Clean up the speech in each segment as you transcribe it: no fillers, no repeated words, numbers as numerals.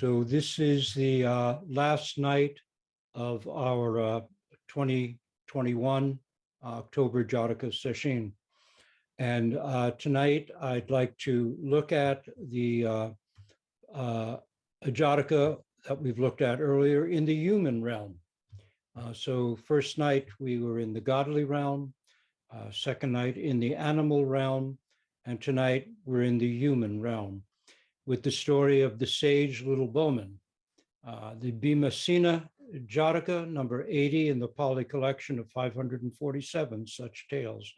So this is the last night of our 2021 October Jataka session. And tonight I'd like to look at the Jataka that we've looked at earlier in the human realm. So first night we were in the godly realm, second night in the animal realm, and tonight we're in the human realm with the story of the sage little Bowman. The Bhimasena Jataka, number 80 in the Pali collection of 547 such tales.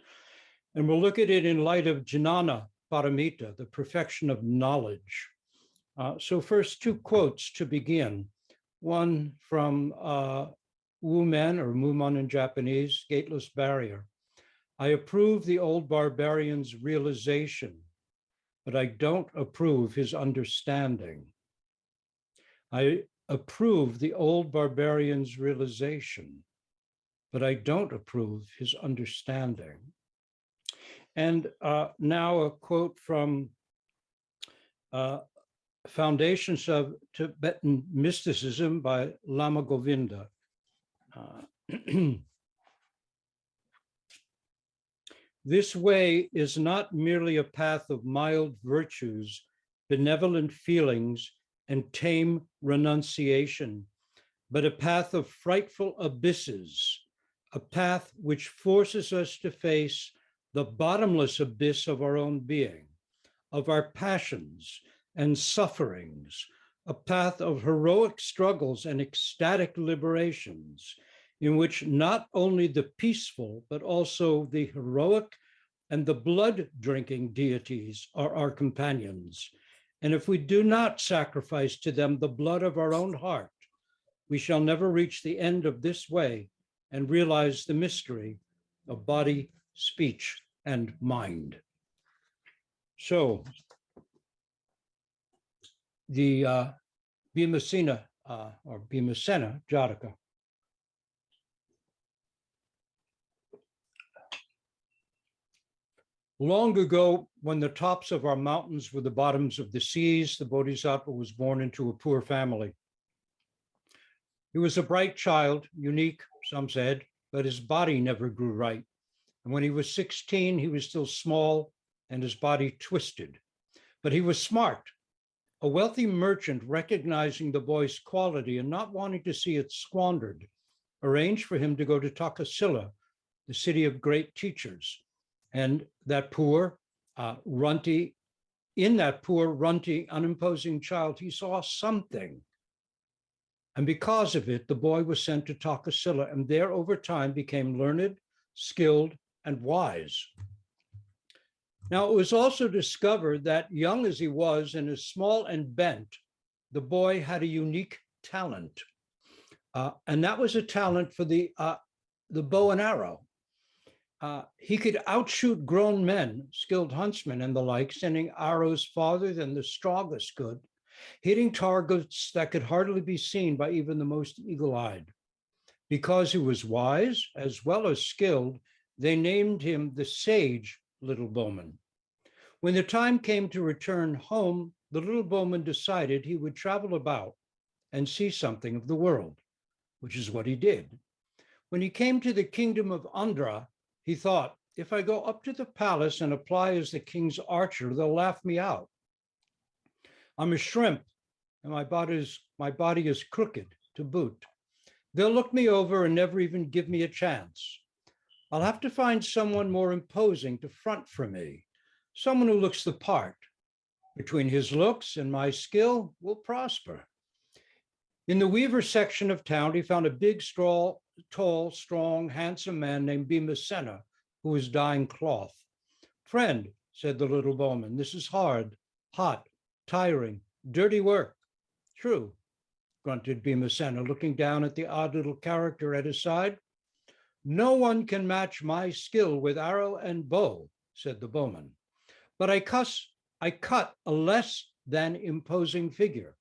And we'll look at it in light of Jnana Paramita, the perfection of knowledge. So first, two quotes to begin. One from Wehrman, or Muman in Japanese, Gateless Barrier. I approve the old barbarian's realization, but I don't approve his understanding. I approve the old barbarian's realization, but I don't approve his understanding. And now a quote from Foundations of Tibetan Mysticism by Lama Govinda. This way is not merely a path of mild virtues, benevolent feelings, and tame renunciation, but a path of frightful abysses, a path which forces us to face the bottomless abyss of our own being, of our passions and sufferings, a path of heroic struggles and ecstatic liberations, in which not only the peaceful, but also the heroic and the blood-drinking deities are our companions. And if we do not sacrifice to them the blood of our own heart, we shall never reach the end of this way and realize the mystery of body, speech, and mind. So the Bhimasena or Bhimasena Jataka. Long ago, when the tops of our mountains were the bottoms of the seas, the Bodhisattva was born into a poor family. He was a bright child, unique, some said, but his body never grew right. And when he was 16, he was still small and his body twisted. But he was smart. A wealthy merchant, recognizing the boy's quality and not wanting to see it squandered, arranged for him to go to Takasila, the city of great teachers. And that poor, runty, unimposing child, he saw something. And because of it, the boy was sent to Takasila, and there over time became learned, skilled, and wise. Now, it was also discovered that young as he was and as small and bent, the boy had a unique talent. And that was a talent for the bow and arrow. He could outshoot grown men, skilled huntsmen and the like, sending arrows farther than the strongest could, hitting targets that could hardly be seen by even the most eagle-eyed. Because he was wise as well as skilled, they named him the sage little Bowman. When the time came to return home, the little Bowman decided he would travel about and see something of the world, which is what he did. When he came to the kingdom of Andhra, he thought, if I go up to the palace and apply as the king's archer, they'll laugh me out. I'm a shrimp, and my body is crooked to boot. They'll look me over and never even give me a chance. I'll have to find someone more imposing to front for me, someone who looks the part. Between his looks and my skill, we'll prosper. In the weaver section of town, he found a big, tall, strong, handsome man named Bhimasena, who was dyeing cloth. Friend, said the little Bowman, this is hard, hot, tiring, dirty work. True, grunted Bhimasena, looking down at the odd little character at his side. No one can match my skill with arrow and bow, said the bowman. But I cut a less than imposing figure.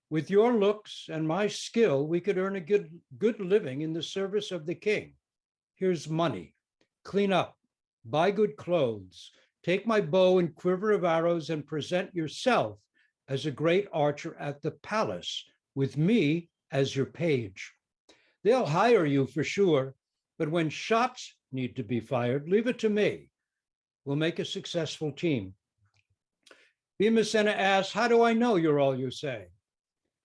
With your looks and my skill, we could earn a good living in the service of the king. Here's money. Clean up, buy good clothes, take my bow and quiver of arrows and present yourself as a great archer at the palace, with me as your page. They'll hire you for sure, but when shots need to be fired, leave it to me. We'll make a successful team. Bhimashena asked, how do I know you're all you say?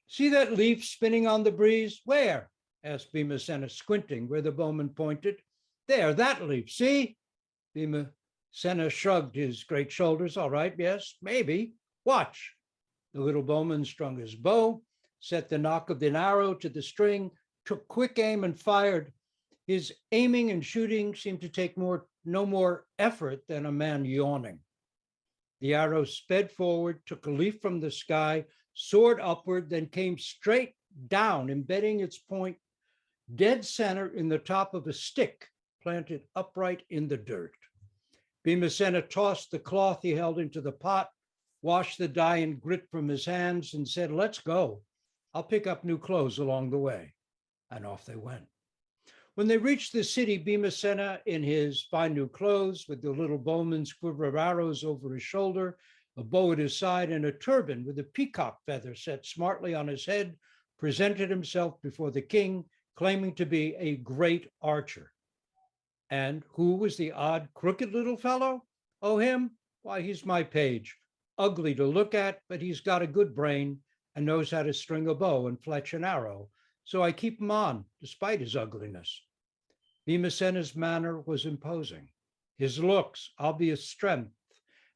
See that leaf spinning on the breeze? Where? Asked Bhimashena, squinting where the bowman pointed. There, that leaf, see? Bhimashena shrugged his great shoulders. All right, yes, maybe. Watch. The little bowman strung his bow, set the nock of an arrow to the string, took quick aim and fired. His aiming and shooting seemed to take no more effort than a man yawning. The arrow sped forward, took a leaf from the sky, soared upward, then came straight down, embedding its point dead center in the top of a stick planted upright in the dirt. Bhimashena tossed the cloth he held into the pot, washed the dye and grit from his hands, and said, let's go. I'll pick up new clothes along the way. And off they went. When they reached the city, Bhimashena, in his fine new clothes, with the little bowman's quiver of arrows over his shoulder, a bow at his side, and a turban with a peacock feather set smartly on his head, presented himself before the king, claiming to be a great archer. And who was the odd, crooked little fellow? Oh, him? Why, he's my page. Ugly to look at, but he's got a good brain and knows how to string a bow and fletch an arrow. So I keep him on, despite his ugliness. Bhimashena's manner was imposing. His looks, obvious strength,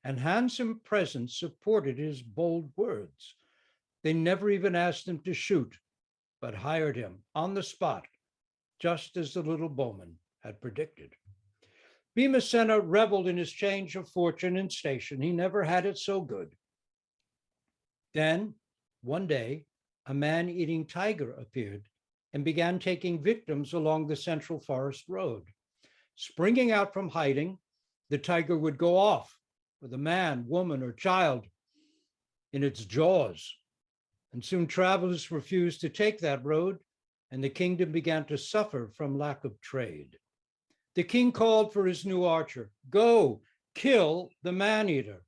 and handsome presence supported his bold words. They never even asked him to shoot, but hired him on the spot, just as the little bowman had predicted. Bhimashena reveled in his change of fortune and station. He never had it so good. Then, one day, a man-eating tiger appeared and began taking victims along the Central Forest Road. Springing out from hiding, the tiger would go off with a man, woman, or child in its jaws. And soon travelers refused to take that road, and the kingdom began to suffer from lack of trade. The king called for his new archer. Go, kill the man-eater.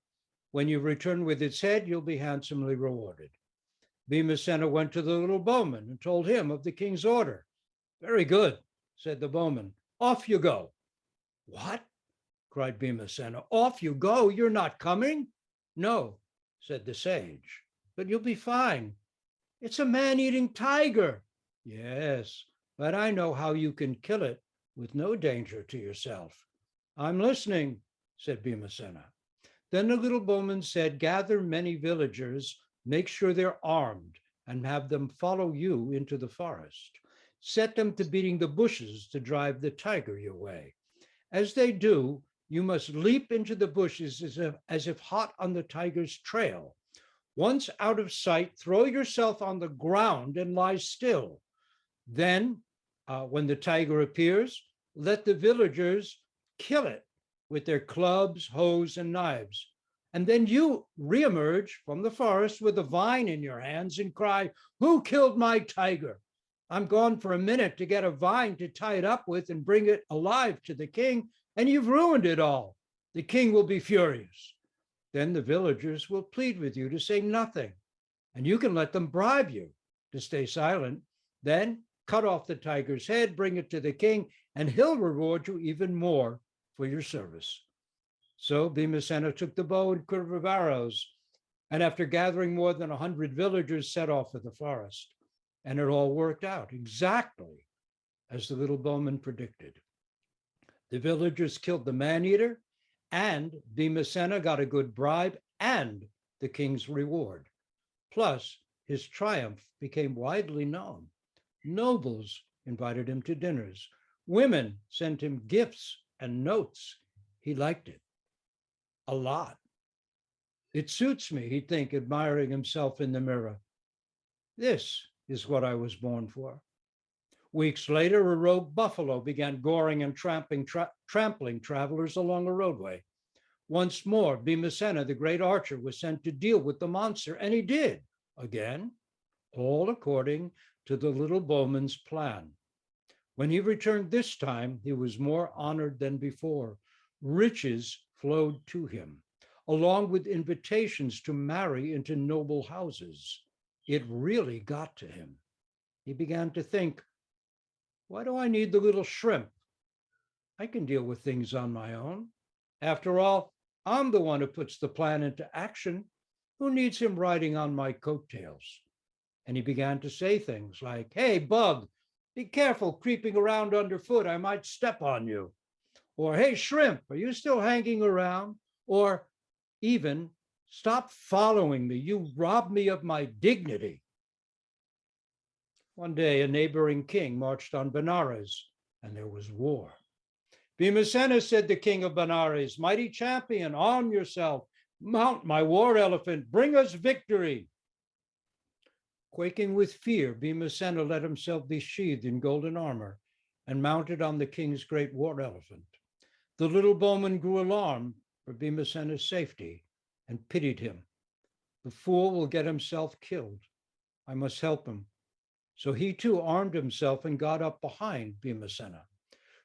When you return with its head, you'll be handsomely rewarded. Bhimashena went to the little bowman and told him of the king's order. Very good, said the bowman. Off you go. What? Cried Bhimashena. Off you go? You're not coming? No, said the sage, but you'll be fine. It's a man-eating tiger. Yes, but I know how you can kill it with no danger to yourself. I'm listening, said Bhimashena. Then the little bowman said, gather many villagers, make sure they're armed, and have them follow you into the forest. Set them to beating the bushes to drive the tiger your way. As they do, you must leap into the bushes as if hot on the tiger's trail. Once out of sight, throw yourself on the ground and lie still. Then, when the tiger appears, let the villagers kill it with their clubs, hoes, and knives. And then you reemerge from the forest with a vine in your hands and cry, who killed my tiger? I'm gone for a minute to get a vine to tie it up with and bring it alive to the king, and you've ruined it all. The king will be furious. Then the villagers will plead with you to say nothing, and you can let them bribe you to stay silent. Then cut off the tiger's head, bring it to the king, and he'll reward you even more for your service. So Bhimashena took the bow and quiver of arrows, and after gathering more than 100 villagers, set off for the forest. And it all worked out exactly as the little bowman predicted. The villagers killed the man-eater, and Bhimashena got a good bribe and the king's reward. Plus, his triumph became widely known. Nobles invited him to dinners. Women sent him gifts and notes. He liked it a lot. It suits me, he'd think, admiring himself in the mirror. This is what I was born for. Weeks later, a rogue buffalo began goring and trampling travelers along a roadway. Once more, Bhimashena, the great archer, was sent to deal with the monster, and he did, again, all according to the little bowman's plan. When he returned this time, he was more honored than before. Riches flowed to him. along with invitations to marry into noble houses. It really got to him. He began to think, why do I need the little shrimp? I can deal with things on my own. After all, I'm the one who puts the plan into action. Who needs him riding on my coattails? And he began to say things like, hey, bug, be careful creeping around underfoot. I might step on you. Or, hey, shrimp, are you still hanging around? Or even, stop following me. You robbed me of my dignity. One day, a neighboring king marched on Benares, and there was war. Bhimesena said the king of Benares, mighty champion, arm yourself, mount my war elephant, bring us victory. Quaking with fear, Bhimesena let himself be sheathed in golden armor and mounted on the king's great war elephant. The little bowman grew alarmed for Bhimesena's safety and pitied him. The fool will get himself killed. I must help him. So he too armed himself and got up behind Bhimesena.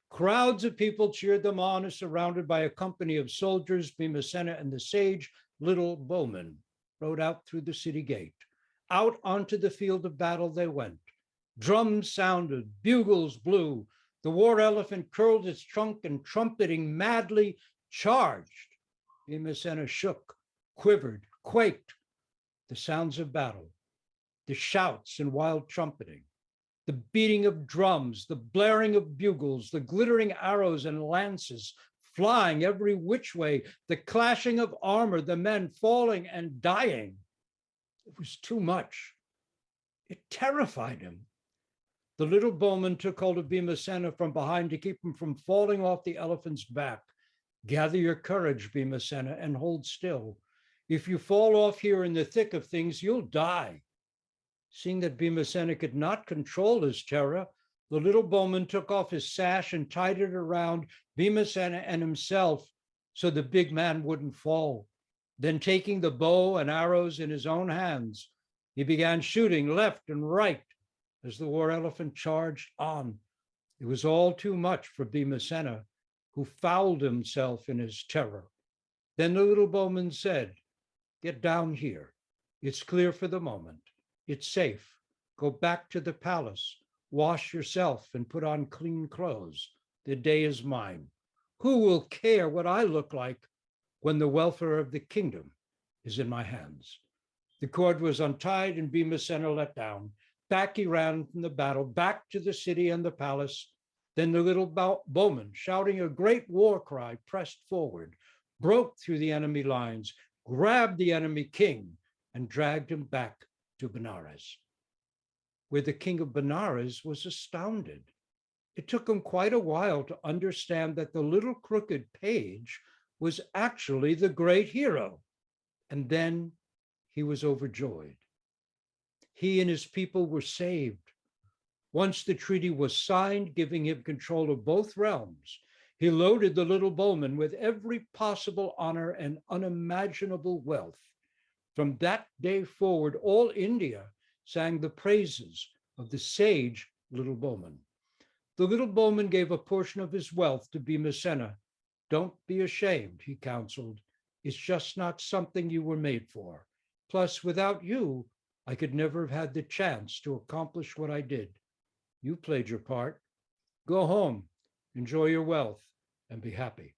Crowds of people cheered them on as surrounded by a company of soldiers, Bhimesena and the sage little bowman rode out through the city gate. Out onto the field of battle they went. Drums sounded, bugles blew. The war elephant curled its trunk and trumpeting madly charged. Bhimesena shook, quivered, quaked. The sounds of battle, the shouts and wild trumpeting, the beating of drums, the blaring of bugles, the glittering arrows and lances flying every which way, the clashing of armor, the men falling and dying. It was too much. It terrified him. The little bowman took hold of Bhimesena from behind to keep him from falling off the elephant's back. Gather your courage, Bhimesena, and hold still. If you fall off here in the thick of things, you'll die. Seeing that Bhimesena could not control his terror, the little bowman took off his sash and tied it around Bhimesena and himself so the big man wouldn't fall. Then taking the bow and arrows in his own hands, he began shooting left and right as the war elephant charged on. It was all too much for Bhimesena, who fouled himself in his terror. Then the little bowman said, get down here. It's clear for the moment. It's safe. Go back to the palace. Wash yourself and put on clean clothes. The day is mine. Who will care what I look like when the welfare of the kingdom is in my hands? The cord was untied and Bhimesena let down. Back he ran from the battle, back to the city and the palace. Then the little bowman, shouting a great war cry, pressed forward, broke through the enemy lines, grabbed the enemy king, and dragged him back to Benares, where the king of Benares was astounded. It took him quite a while to understand that the little crooked page was actually the great hero. And then he was overjoyed. He and his people were saved. Once the treaty was signed, giving him control of both realms, he loaded the little bowman with every possible honor and unimaginable wealth. From that day forward, all India sang the praises of the sage little bowman. The little bowman gave a portion of his wealth to Bhimesena. Don't be ashamed, he counseled. It's just not something you were made for. Plus, without you, I could never have had the chance to accomplish what I did. You played your part. Go home, enjoy your wealth, and be happy.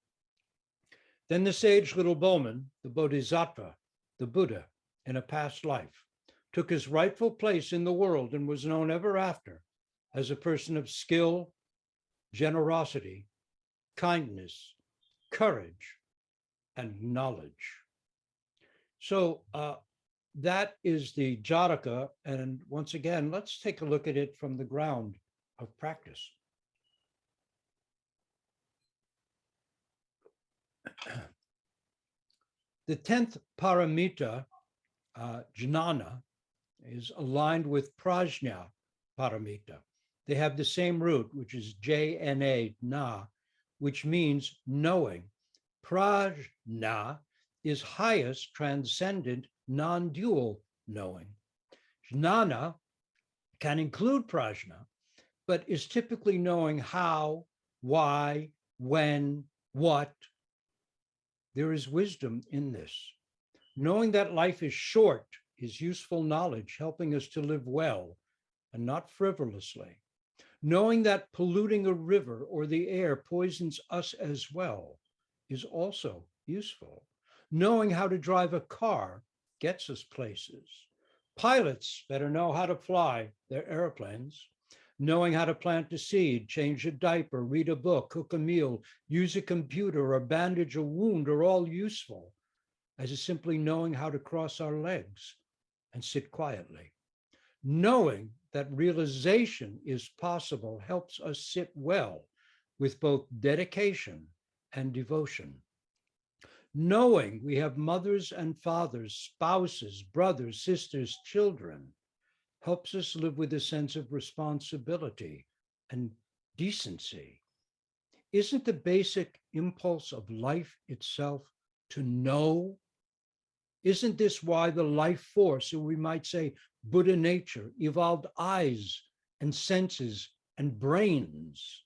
Then the sage little bowman, the Bodhisattva, the Buddha, in a past life, took his rightful place in the world and was known ever after as a person of skill, generosity, kindness, courage, and knowledge. So that is the Jataka. And once again, let's take a look at it from the ground of practice. The 10th paramita, jnana, is aligned with prajna paramita. They have the same root, which is jna, na, which means knowing. Prajna is highest, transcendent, non-dual knowing. Jnana can include prajna, but is typically knowing how, why, when, what, There is wisdom in this. Knowing that life is short is useful knowledge, helping us to live well and not frivolously. Knowing that polluting a river or the air poisons us as well is also useful. Knowing how to drive a car gets us places. Pilots better know how to fly their airplanes. Knowing how to plant a seed, change a diaper, read a book, cook a meal, use a computer, or bandage a wound are all useful, as is simply knowing how to cross our legs and sit quietly. Knowing that realization is possible helps us sit well with both dedication and devotion. Knowing we have mothers and fathers, spouses, brothers, sisters, children, helps us live with a sense of responsibility and decency. Isn't the basic impulse of life itself to know? Isn't this why the life force, or we might say Buddha nature, evolved eyes and senses and brains?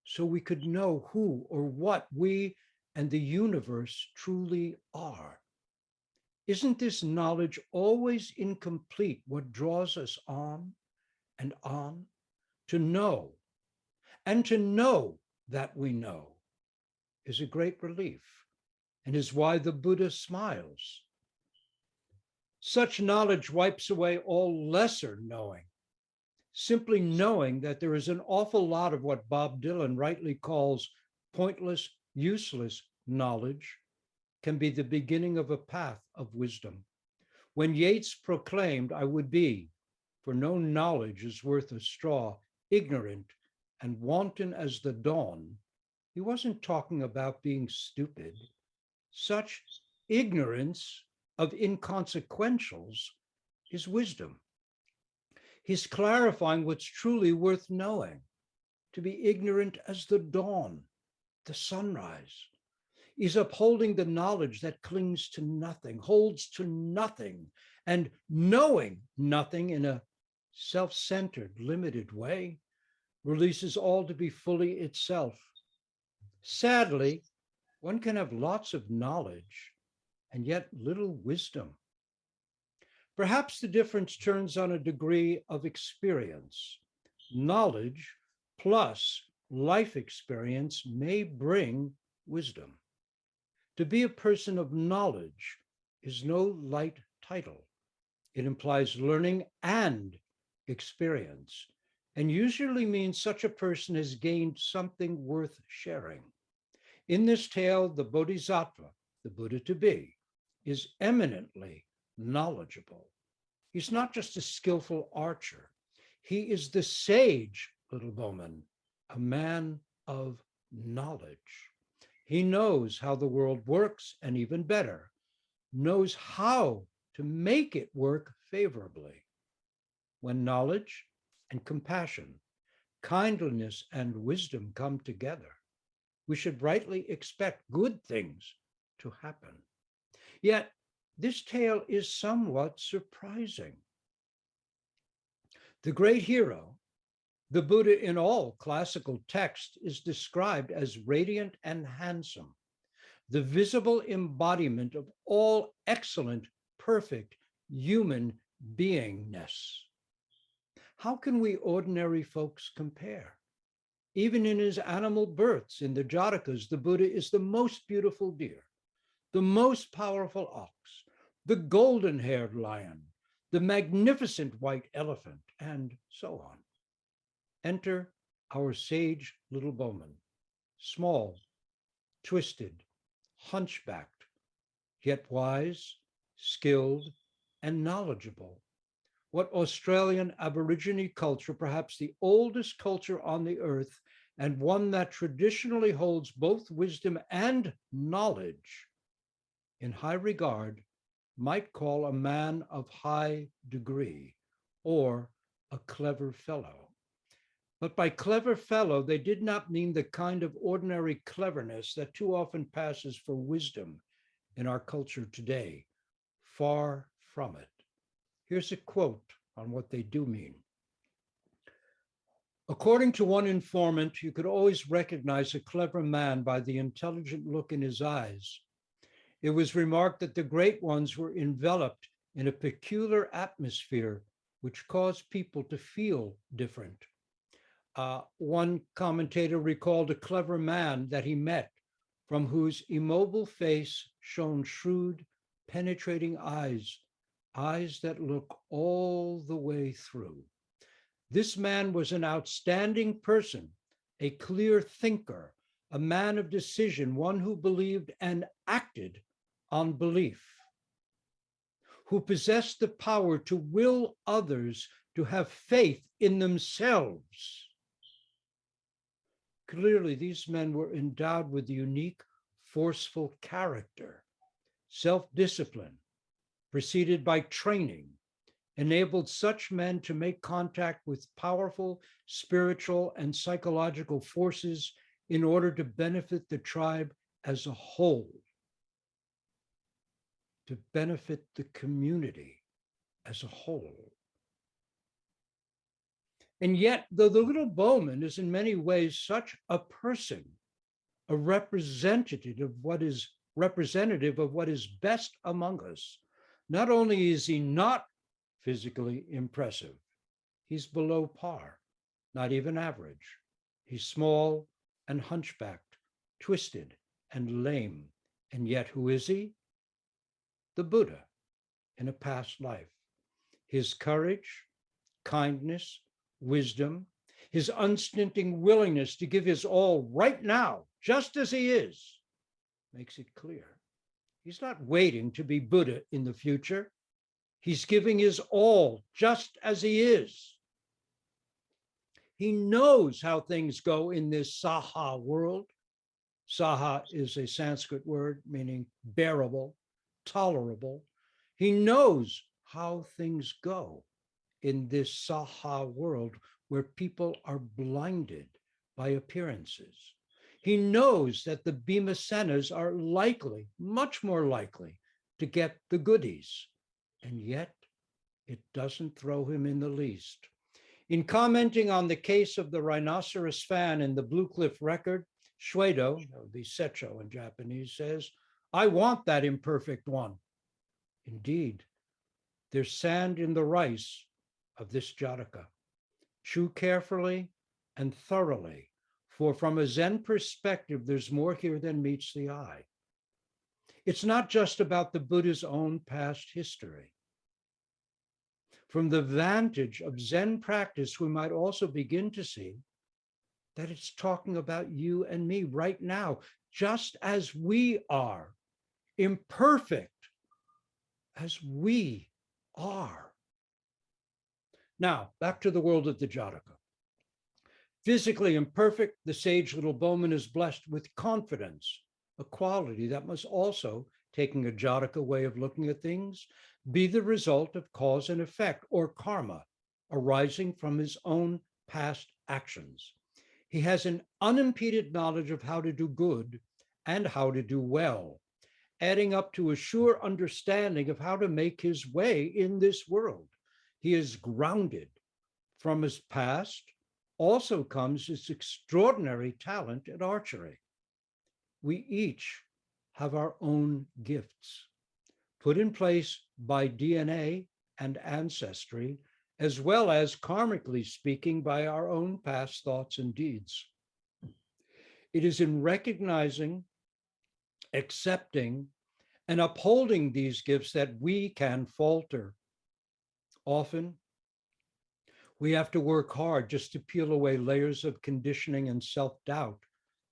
So we could know who or what we and the universe truly are. Isn't this knowledge always incomplete what draws us on and on? To know, and to know that we know, is a great relief, and is why the Buddha smiles. Such knowledge wipes away all lesser knowing. Simply knowing that there is an awful lot of what Bob Dylan rightly calls pointless, useless knowledge can be the beginning of a path of wisdom. When Yeats proclaimed, I would be, for no knowledge is worth a straw, ignorant and wanton as the dawn, he wasn't talking about being stupid. Such ignorance of inconsequentials is wisdom. He's clarifying what's truly worth knowing, to be ignorant as the dawn, the sunrise. He's upholding the knowledge that clings to nothing, holds to nothing, and knowing nothing in a self-centered, limited way releases all to be fully itself. Sadly, one can have lots of knowledge and yet little wisdom. Perhaps the difference turns on a degree of experience. Knowledge plus life experience may bring wisdom. To be a person of knowledge is no light title. It implies learning and experience, and usually means such a person has gained something worth sharing. In this tale, the Bodhisattva, the Buddha to be, is eminently knowledgeable. He's not just a skillful archer. He is the sage, little Bowman, a man of knowledge. He knows how the world works, and even better, knows how to make it work favorably. When knowledge and compassion, kindliness and wisdom come together, we should rightly expect good things to happen. Yet, this tale is somewhat surprising. The great hero, the Buddha in all classical texts, is described as radiant and handsome, the visible embodiment of all excellent, perfect human beingness. How can we ordinary folks compare? Even in his animal births, in the Jatakas, the Buddha is the most beautiful deer, the most powerful ox, the golden-haired lion, the magnificent white elephant, and so on. Enter our sage little Bowman, small, twisted, hunchbacked, yet wise, skilled, and knowledgeable. What Australian Aborigine culture, perhaps the oldest culture on the earth, and one that traditionally holds both wisdom and knowledge in high regard, might call a man of high degree or a clever fellow. But by clever fellow, they did not mean the kind of ordinary cleverness that too often passes for wisdom in our culture today. Far from it. Here's a quote on what they do mean. According to one informant, you could always recognize a clever man by the intelligent look in his eyes. It was remarked that the great ones were enveloped in a peculiar atmosphere which caused people to feel different. One commentator recalled a clever man that he met, from whose immobile face shone shrewd, penetrating eyes, eyes that look all the way through. This man was an outstanding person, a clear thinker, a man of decision, one who believed and acted on belief, who possessed the power to will others to have faith in themselves. Clearly, these men were endowed with unique, forceful character, self-discipline, preceded by training, enabled such men to make contact with powerful spiritual and psychological forces in order to benefit the tribe as a whole, to benefit the community as a whole. And yet, though the little Bowman is in many ways such a person, a representative of what is best among us, not only is he not physically impressive, he's below par, not even average. He's small and hunchbacked, twisted and lame. And yet, who is he? The Buddha in a past life. His courage, kindness, wisdom, his unstinting willingness to give his all right now, just as he is, makes it clear. He's not waiting to be Buddha in the future. He's giving his all just as he is. He knows how things go in this Saha world. Saha is a Sanskrit word meaning bearable, tolerable. He knows how things go in this Saha world where people are blinded by appearances. He knows that the Bhimasenas are likely, much more likely, to get the goodies. And yet, it doesn't throw him in the least. In commenting on the case of the rhinoceros fan in the Blue Cliff record, Shuedo, that would be Secho in Japanese, says, "I want that imperfect one." Indeed, there's sand in the rice of this Jataka. Chew carefully and thoroughly, for from a Zen perspective, there's more here than meets the eye. It's not just about the Buddha's own past history. From the vantage of Zen practice, we might also begin to see that it's talking about you and me right now, just as we are, imperfect as we are. Now, back to the world of the Jataka. Physically imperfect, the sage little Bowman is blessed with confidence, a quality that must also, taking a Jataka way of looking at things, be the result of cause and effect, or karma, arising from his own past actions. He has an unimpeded knowledge of how to do good and how to do well, adding up to a sure understanding of how to make his way in this world. He is grounded. From his past also comes his extraordinary talent at archery. We each have our own gifts, put in place by DNA and ancestry, as well as karmically speaking by our own past thoughts and deeds. It is in recognizing, accepting, and upholding these gifts that we can falter. Often, we have to work hard just to peel away layers of conditioning and self-doubt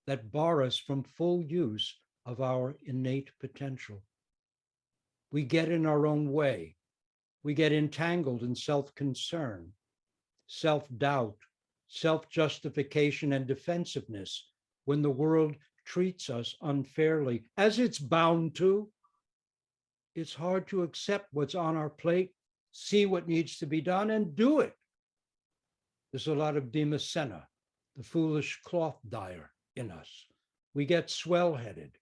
that bar us from full use of our innate potential. We get in our own way. We get entangled in self-concern, self-doubt, self-justification, and defensiveness when the world treats us unfairly, as it's bound to. It's hard to accept what's on our plate, see what needs to be done, and do it. There's a lot of Bhimasena, the foolish cloth dyer, in us. We get swell-headed.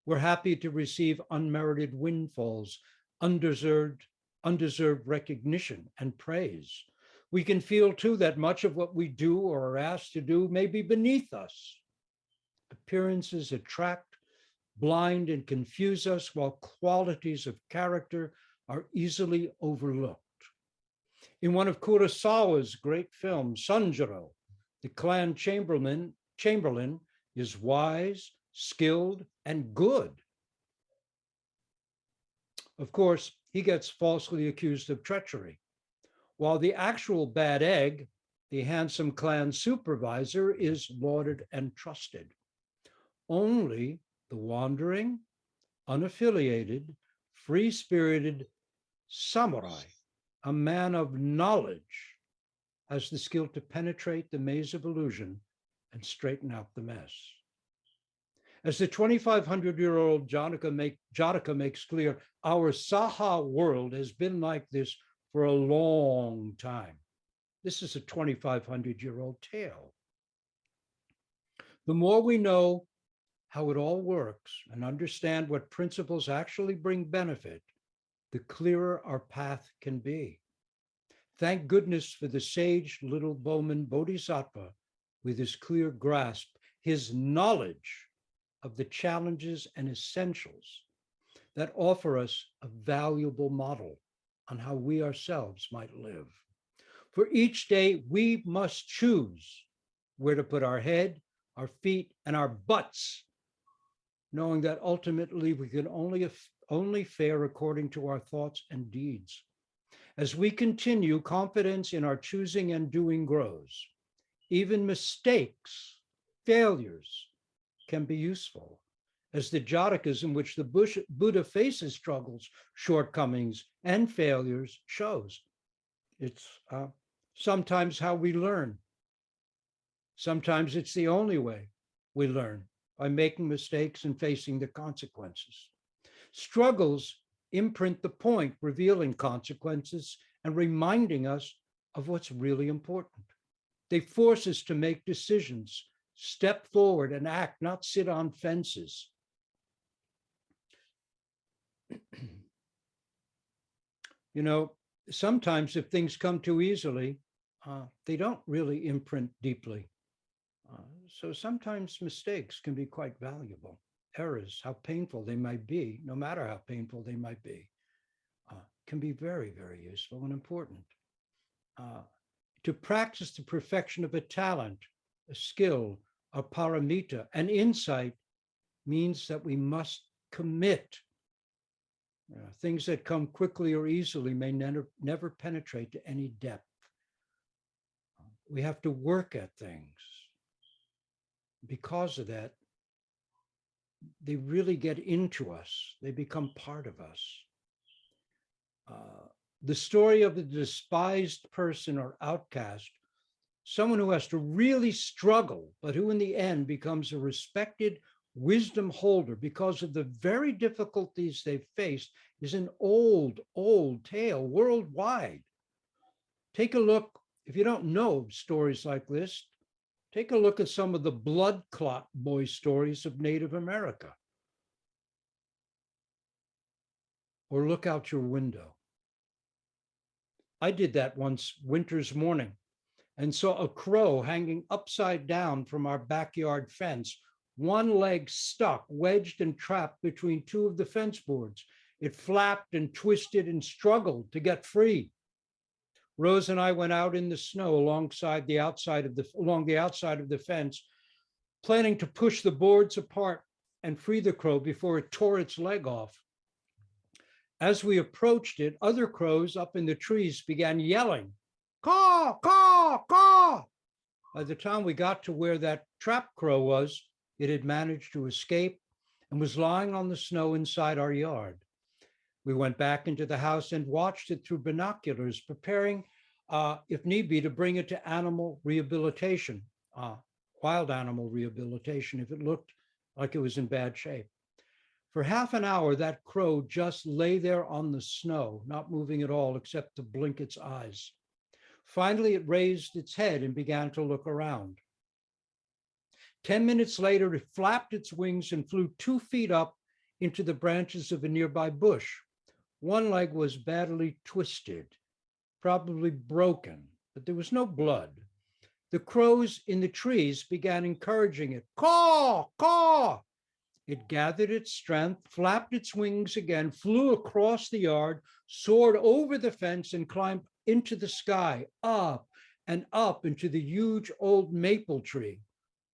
We're happy to receive unmerited windfalls, undeserved recognition and praise. We can feel too that much of what we do or are asked to do may be beneath us. Appearances attract, blind, and confuse us, while qualities of character are easily overlooked. In one of Kurosawa's great films, Sanjuro, the clan chamberlain is wise, skilled, and good. Of course, he gets falsely accused of treachery, while the actual bad egg, the handsome clan supervisor, is lauded and trusted. Only the wandering, unaffiliated, free-spirited samurai, a man of knowledge, has the skill to penetrate the maze of illusion and straighten out the mess. As the 2,500-year-old Jataka makes clear, our Saha world has been like this for a long time. This is a 2,500-year-old tale. The more we know how it all works and understand what principles actually bring benefit, the clearer our path can be. Thank goodness for the sage little Bowman Bodhisattva with his clear grasp, his knowledge of the challenges and essentials that offer us a valuable model on how we ourselves might live. For each day, we must choose where to put our head, our feet, and our butts, knowing that ultimately we can only fare according to our thoughts and deeds. As we continue, confidence in our choosing and doing grows. Even mistakes, failures, can be useful, as the Jatakas in which the Buddha faces struggles, shortcomings, and failures shows. It's sometimes how we learn. Sometimes it's the only way we learn, by making mistakes and facing the consequences. Struggles imprint the point, revealing consequences and reminding us of what's really important. They force us to make decisions, step forward and act, not sit on fences. You know, sometimes if things come too easily, they don't really imprint deeply. So sometimes mistakes can be quite valuable. Errors, how painful they might be, no matter how painful they might be, can be very, very useful and important. To practice the perfection of a talent, a skill, a paramita, an insight means that we must commit. Things that come quickly or easily may never penetrate to any depth. We have to work at things. Because of that, they really get into us. They become part of us. The story of the despised person or outcast, someone who has to really struggle, but who in the end becomes a respected wisdom holder because of the very difficulties they've faced, is an old, old tale worldwide. Take a look, if you don't know stories like this, take a look at some of the blood clot boy stories of Native America. Or look out your window. I did that once winter's morning and saw a crow hanging upside down from our backyard fence, one leg stuck, wedged and trapped between two of the fence boards. It flapped and twisted and struggled to get free. Rose and I went out in the snow along the outside of the fence, planning to push the boards apart and free the crow before it tore its leg off. As we approached it, other crows up in the trees began yelling, caw, caw, caw. By the time we got to where that trap crow was, it had managed to escape and was lying on the snow inside our yard. We went back into the house and watched it through binoculars, preparing, if need be, to bring it to animal rehabilitation, wild animal rehabilitation, if it looked like it was in bad shape. For half an hour, that crow just lay there on the snow, not moving at all except to blink its eyes. Finally, it raised its head and began to look around. 10 minutes later, it flapped its wings and flew 2 feet up into the branches of a nearby bush. One leg was badly twisted, probably broken, but there was no blood. The crows in the trees began encouraging it. Caw, caw. It gathered its strength, flapped its wings again, flew across the yard, soared over the fence, and climbed into the sky, up and up into the huge old maple tree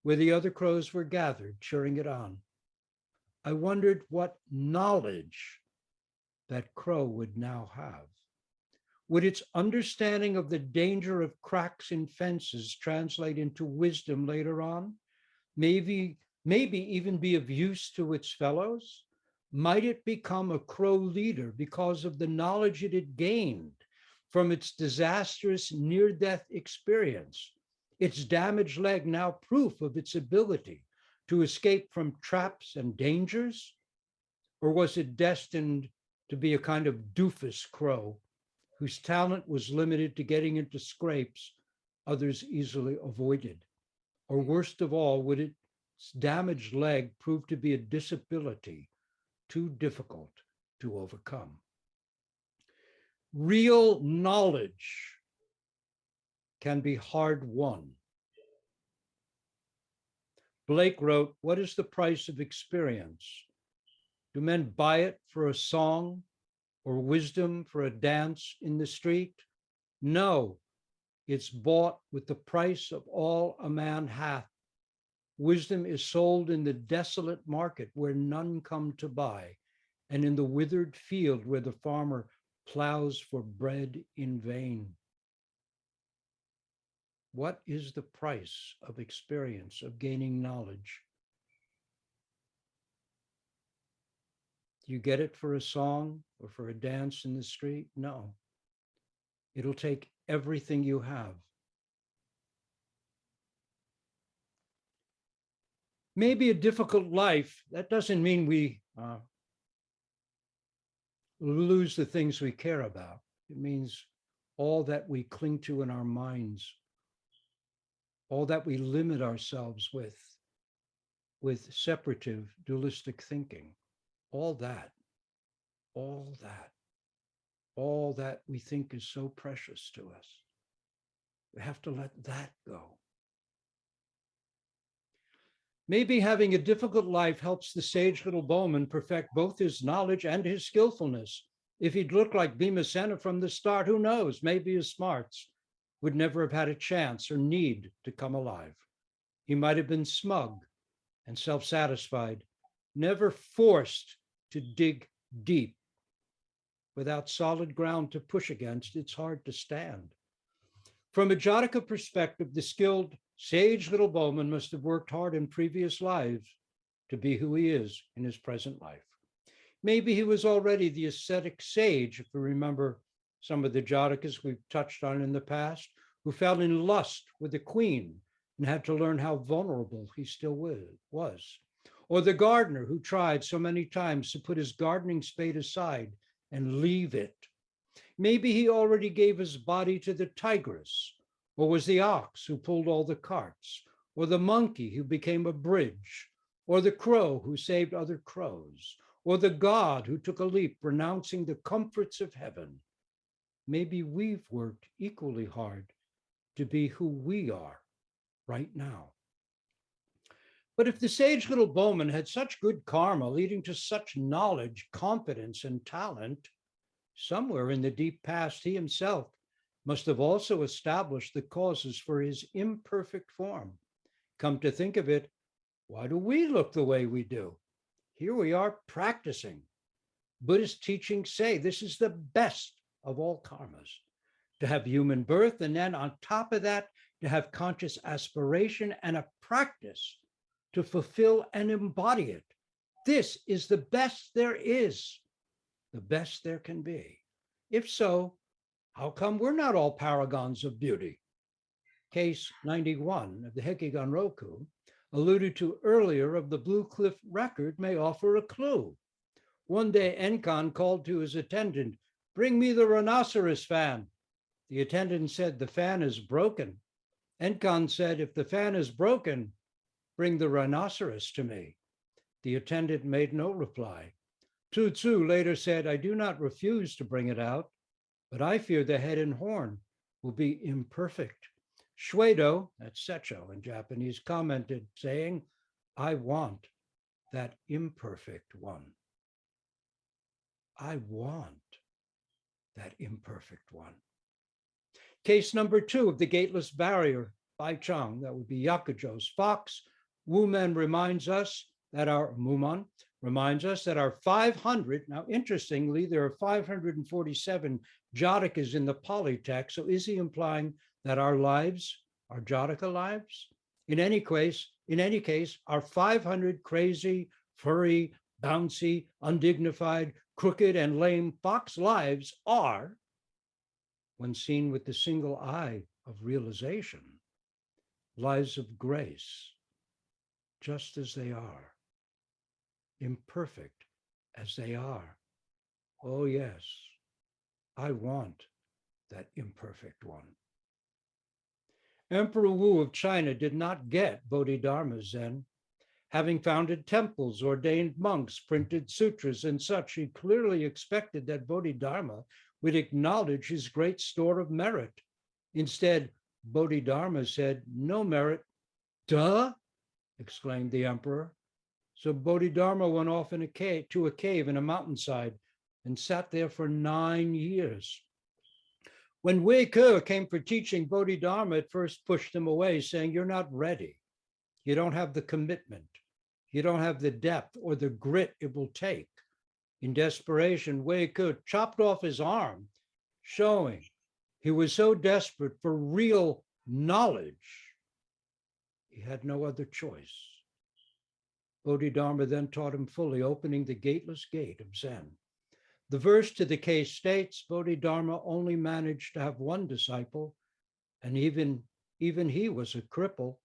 where the other crows were gathered, cheering it on. I wondered what knowledge that crow would now have. Would its understanding of the danger of cracks in fences translate into wisdom later on? Maybe even be of use to its fellows? Might it become a crow leader because of the knowledge it had gained from its disastrous near-death experience? Its damaged leg now proof of its ability to escape from traps and dangers? Or was it destined to be a kind of doofus crow whose talent was limited to getting into scrapes others easily avoided? Or worst of all, would its damaged leg prove to be a disability too difficult to overcome? Real knowledge can be hard won. Blake wrote, "What is the price of experience? Do men buy it for a song or wisdom for a dance in the street? No, it's bought with the price of all a man hath. Wisdom is sold in the desolate market where none come to buy, and in the withered field where the farmer plows for bread in vain." What is the price of experience, of gaining knowledge? Do you get it for a song or for a dance in the street? No. It'll take everything you have. Maybe a difficult life, that doesn't mean we lose the things we care about. It means all that we cling to in our minds, all that we limit ourselves with separative, dualistic thinking, all that we think is so precious to us. We have to let that go. Maybe having a difficult life helps the sage little Bowman perfect both his knowledge and his skillfulness. If he'd looked like Bhimacena from the start, who knows, maybe his smarts would never have had a chance or need to come alive. He might have been smug and self-satisfied, never forced to dig deep. Without solid ground to push against, it's hard to stand. From a Jataka perspective, the skilled sage little Bowman must have worked hard in previous lives to be who he is in his present life. Maybe he was already the ascetic sage, if we remember some of the Jatakas we've touched on in the past, who fell in lust with the queen and had to learn how vulnerable he still was. Or the gardener who tried so many times to put his gardening spade aside and leave it. Maybe he already gave his body to the tigress, or was the ox who pulled all the carts, or the monkey who became a bridge, or the crow who saved other crows, or the god who took a leap renouncing the comforts of heaven. Maybe we've worked equally hard to be who we are right now. But if the sage little Bowman had such good karma leading to such knowledge, confidence, and talent, somewhere in the deep past, he himself must have also established the causes for his imperfect form. Come to think of it, why do we look the way we do? Here we are practicing. Buddhist teachings say this is the best of all karmas, to have human birth, and then on top of that, to have conscious aspiration and a practice to fulfill and embody it. This is the best there is, the best there can be. If so, how come we're not all paragons of beauty? Case 91 of the Hekigan Roku, alluded to earlier of the Blue Cliff record, may offer a clue. One day, Enkan called to his attendant, "Bring me the rhinoceros fan." The attendant said, "The fan is broken." Enkan said, "If the fan is broken, bring the rhinoceros to me." The attendant made no reply. Tu Tzu later said, "I do not refuse to bring it out, but I fear the head and horn. will be imperfect. Shuedo, that's Secho in Japanese, commented saying, I want that imperfect one. I want that imperfect one. Case number 2 of the gateless barrier by Chang, that would be Yakujo's fox. Wuman reminds us that our Muman reminds us that our 500, now interestingly, there are 547 Jatakas in the Pali text. So is he implying that our lives are Jataka lives? In any case, our 500 crazy, furry, bouncy, undignified, crooked, and lame fox lives are, when seen with the single eye of realization, lives of grace, just as they are, imperfect as they are. Oh yes, I want that imperfect one. Emperor Wu of China did not get Bodhidharma Zen. Having founded temples, ordained monks, printed sutras and such, he clearly expected that Bodhidharma would acknowledge his great store of merit. Instead, Bodhidharma said, no merit. Duh, exclaimed the emperor. So Bodhidharma went off to a cave in a mountainside and sat there for 9 years. When Weike came for teaching, Bodhidharma at first pushed him away, saying, you're not ready. You don't have the commitment. You don't have the depth or the grit it will take. In desperation, Weike chopped off his arm, showing he was so desperate for real knowledge, he had no other choice. Bodhidharma then taught him fully, opening the gateless gate of Zen. The verse to the case states Bodhidharma only managed to have one disciple, and even he was a cripple.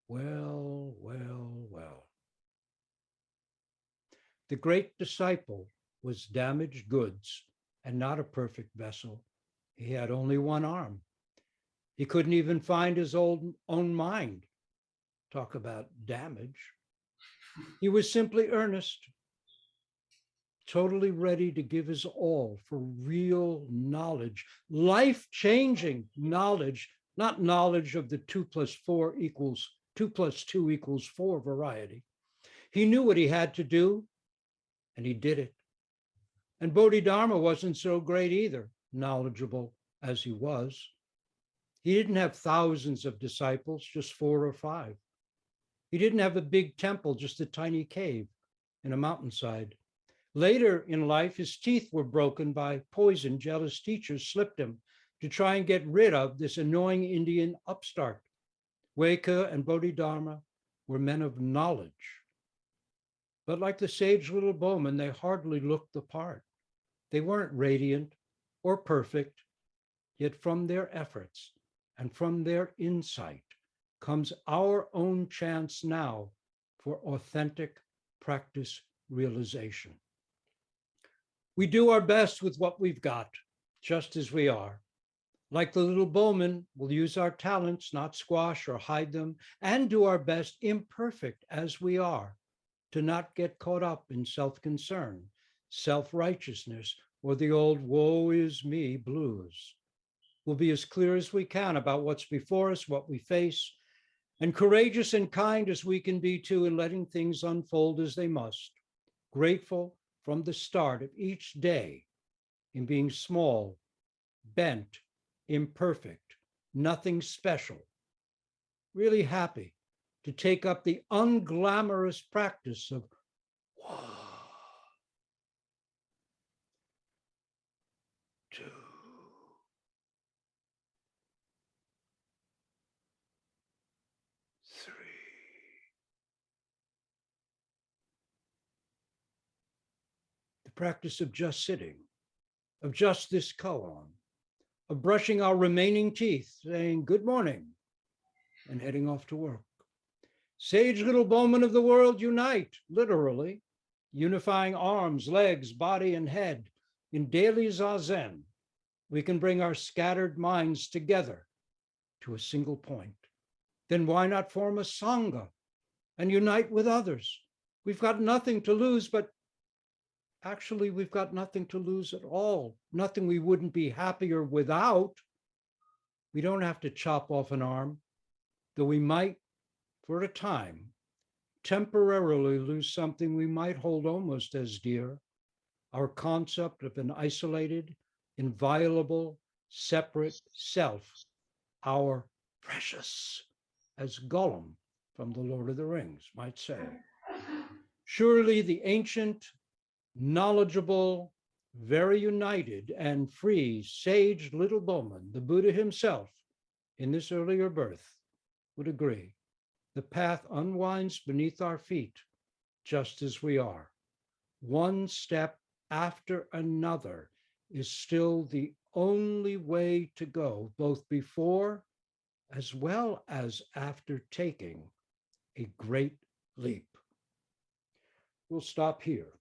Well, well, well. The great disciple was damaged goods and not a perfect vessel. He had only one arm. He couldn't even find his own mind. Talk about damage. He was simply earnest, totally ready to give his all for real knowledge, life-changing knowledge, not knowledge of the 2 + 2 = 4 variety. He knew what he had to do, and he did it. And Bodhidharma wasn't so great either, knowledgeable as he was. He didn't have thousands of disciples, just 4 or 5. He didn't have a big temple, just a tiny cave in a mountainside. Later in life, his teeth were broken by poison jealous teachers slipped him to try and get rid of this annoying Indian upstart. Weike and Bodhidharma were men of knowledge. But like the sage little Bowman, they hardly looked the part. They weren't radiant or perfect, yet from their efforts and from their insight comes our own chance now for authentic practice realization. We do our best with what we've got, just as we are. Like the little Bowman, we'll use our talents, not squash or hide them, and do our best imperfect as we are, to not get caught up in self-concern, self-righteousness, or the old woe is me blues. We'll be as clear as we can about what's before us, what we face, and courageous and kind as we can be too in letting things unfold as they must. Grateful from the start of each day in being small, bent, imperfect, nothing special. Really happy to take up the unglamorous practice of 1, 2, 3. The practice of just sitting, of just this koan, of brushing our remaining teeth, saying good morning, and heading off to work. Sage little Bowman of the world, unite, literally, unifying arms, legs, body, and head in daily zazen. We can bring our scattered minds together to a single point. Then why not form a sangha and unite with others? We've got nothing to lose, but actually we've got nothing to lose at all. Nothing we wouldn't be happier without. We don't have to chop off an arm, though we might, for a time, temporarily lose something we might hold almost as dear, our concept of an isolated, inviolable, separate self, our precious, as Gollum from the Lord of the Rings might say. Surely the ancient, knowledgeable, very united and free sage little Bowman, the Buddha himself, in this earlier birth, would agree. The path unwinds beneath our feet, just as we are. One step after another is still the only way to go, both before as well as after taking a great leap. We'll stop here.